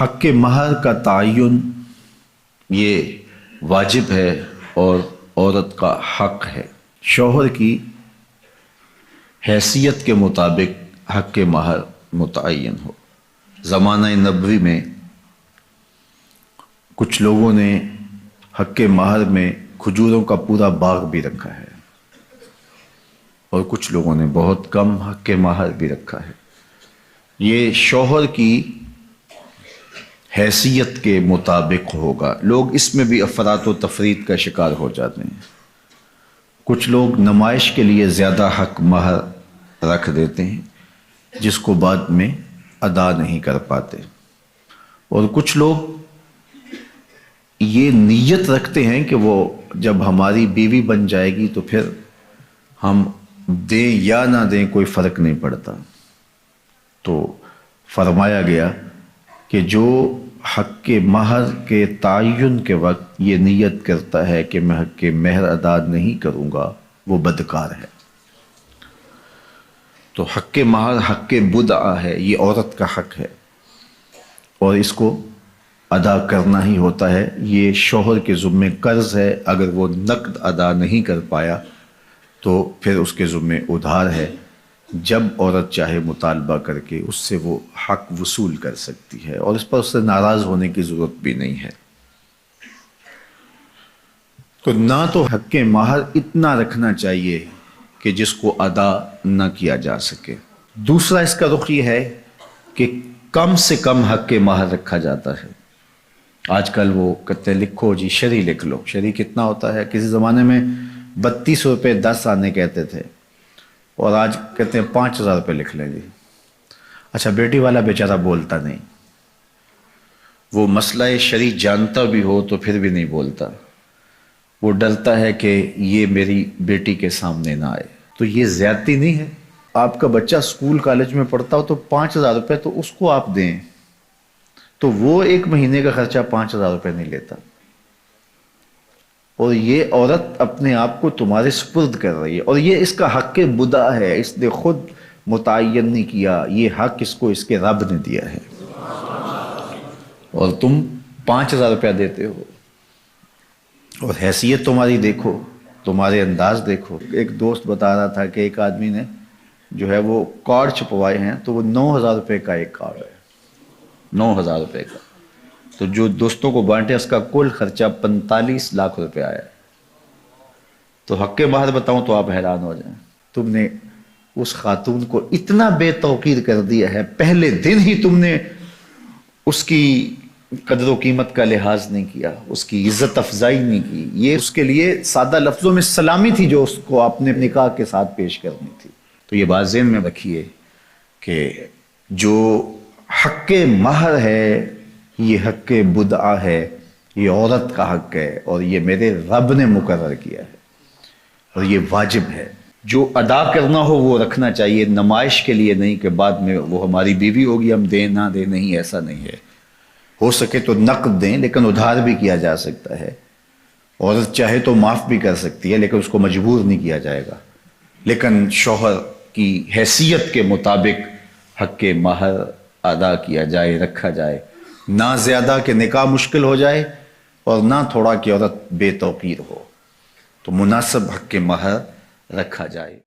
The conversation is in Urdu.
حق مہر کا تعین یہ واجب ہے اور عورت کا حق ہے۔ شوہر کی حیثیت کے مطابق حق مہر متعین ہو۔ زمانہ نبوی میں کچھ لوگوں نے حق مہر میں کھجوروں کا پورا باغ بھی رکھا ہے اور کچھ لوگوں نے بہت کم حق مہر بھی رکھا ہے۔ یہ شوہر کی حیثیت کے مطابق ہوگا۔ لوگ اس میں بھی افراط و تفریط کا شکار ہو جاتے ہیں۔ کچھ لوگ نمائش کے لیے زیادہ حق مہر رکھ دیتے ہیں جس کو بعد میں ادا نہیں کر پاتے، اور کچھ لوگ یہ نیت رکھتے ہیں کہ وہ جب ہماری بیوی بن جائے گی تو پھر ہم دیں یا نہ دیں کوئی فرق نہیں پڑتا۔ تو فرمایا گیا کہ جو حق مہر کے تعین کے وقت یہ نیت کرتا ہے کہ میں حق مہر ادا نہیں کروں گا وہ بدکار ہے۔ تو حق مہر حق بدعہ ہے، یہ عورت کا حق ہے اور اس کو ادا کرنا ہی ہوتا ہے۔ یہ شوہر کے ذمے قرض ہے، اگر وہ نقد ادا نہیں کر پایا تو پھر اس کے ذمے ادھار ہے۔ جب عورت چاہے مطالبہ کر کے اس سے وہ حق وصول کر سکتی ہے اور اس پر اس سے ناراض ہونے کی ضرورت بھی نہیں ہے۔ تو نہ تو حق مہر اتنا رکھنا چاہیے کہ جس کو ادا نہ کیا جا سکے۔ دوسرا اس کا رخ یہ ہے کہ کم سے کم حق مہر رکھا جاتا ہے۔ آج کل وہ کہتے ہیں لکھو جی شرعی لکھ لو۔ شرعی کتنا ہوتا ہے؟ کسی زمانے میں 32 روپے 10 آنے کہتے تھے اور آج کہتے ہیں 5000 روپے لکھ لیں جی۔ اچھا بیٹی والا بیچارہ بولتا نہیں، وہ مسئلہ شرعی جانتا بھی ہو تو پھر بھی نہیں بولتا، وہ ڈرتا ہے کہ یہ میری بیٹی کے سامنے نہ آئے۔ تو یہ زیادتی نہیں ہے؟ آپ کا بچہ اسکول کالج میں پڑھتا ہو تو 5000 روپے تو اس کو آپ دیں، تو وہ ایک مہینے کا خرچہ 5000 روپے نہیں لیتا، اور یہ عورت اپنے آپ کو تمہارے سپرد کر رہی ہے، اور یہ اس کا حق بدعہ ہے، اس نے خود متعین نہیں کیا، یہ حق اس کو اس کے رب نے دیا ہے، اور تم 5000 روپیہ دیتے ہو۔ اور حیثیت تمہاری دیکھو، تمہارے انداز دیکھو۔ ایک دوست بتا رہا تھا کہ ایک آدمی نے جو ہے وہ کارڈ چھپوائے ہیں تو وہ 9000 روپے کا ایک کارڈ ہے، 9000 روپے کا۔ تو جو دوستوں کو بانٹے اس کا کل خرچہ 45 لاکھ روپے آیا ہے۔ تو حق مہر بتاؤں تو آپ حیران ہو جائیں، تم نے اس خاتون کو اتنا بے توقیر کر دیا ہے، پہلے دن ہی تم نے اس کی قدر و قیمت کا لحاظ نہیں کیا، اس کی عزت افزائی نہیں کی۔ یہ اس کے لیے سادہ لفظوں میں سلامی تھی جو اس کو آپ نے نکاح کے ساتھ پیش کرنی تھی۔ تو یہ بات ذہن میں رکھیے کہ جو حق مہر ہے یہ حق بدعہ ہے، یہ عورت کا حق ہے اور یہ میرے رب نے مقرر کیا ہے اور یہ واجب ہے۔ جو ادا کرنا ہو وہ رکھنا چاہیے، نمائش کے لیے نہیں کہ بعد میں وہ ہماری بیوی ہوگی ہم دیں نہ دیں، نہیں، ایسا نہیں ہے۔ ہو سکے تو نقد دیں لیکن ادھار بھی کیا جا سکتا ہے۔ عورت چاہے تو معاف بھی کر سکتی ہے لیکن اس کو مجبور نہیں کیا جائے گا، لیکن شوہر کی حیثیت کے مطابق حق مہر ادا کیا جائے، رکھا جائے، نہ زیادہ کہ نکاح مشکل ہو جائے اور نہ تھوڑا کہ عورت بے توقیر ہو۔ تو مناسب حق مہر رکھا جائے۔